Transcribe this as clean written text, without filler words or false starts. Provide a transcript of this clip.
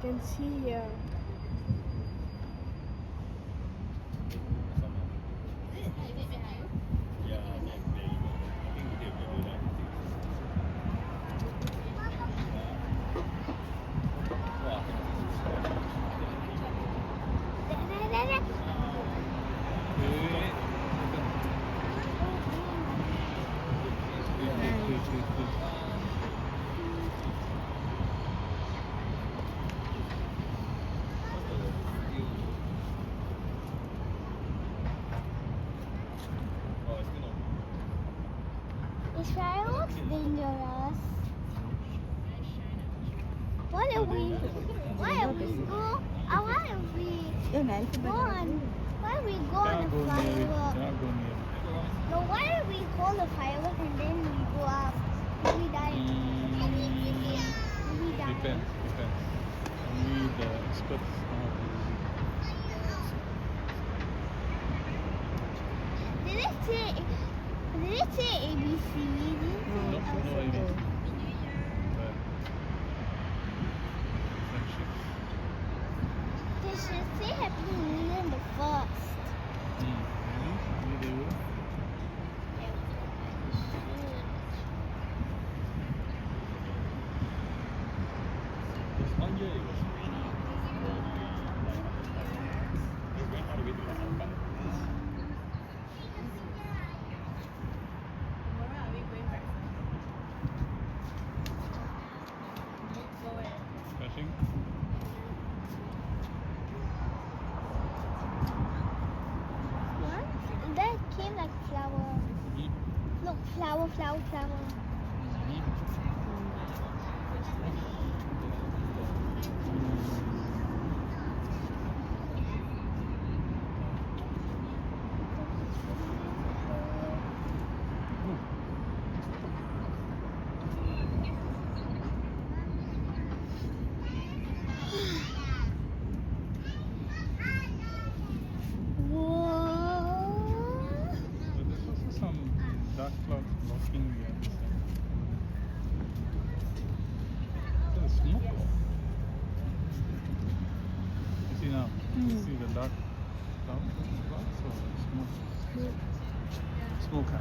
can see here. Is fireworks dangerous? What if we go? Why if we go on? Why we go on the fireworks? No, why if we hold the fireworks and then we go up? We die. We die. Depends. Only the experts know how to use it. Did it say ABC? No idea. But friendship. They should say Happy New Year in the first. Maybe they will. This one year it was really we went all the way to the Alban. Crashing. What? That came like flower. Look, flower. Whoa. But there's also some dark clouds blocking the other side. There's smoke. You see now? You see the dark clouds or smoke? Smoke.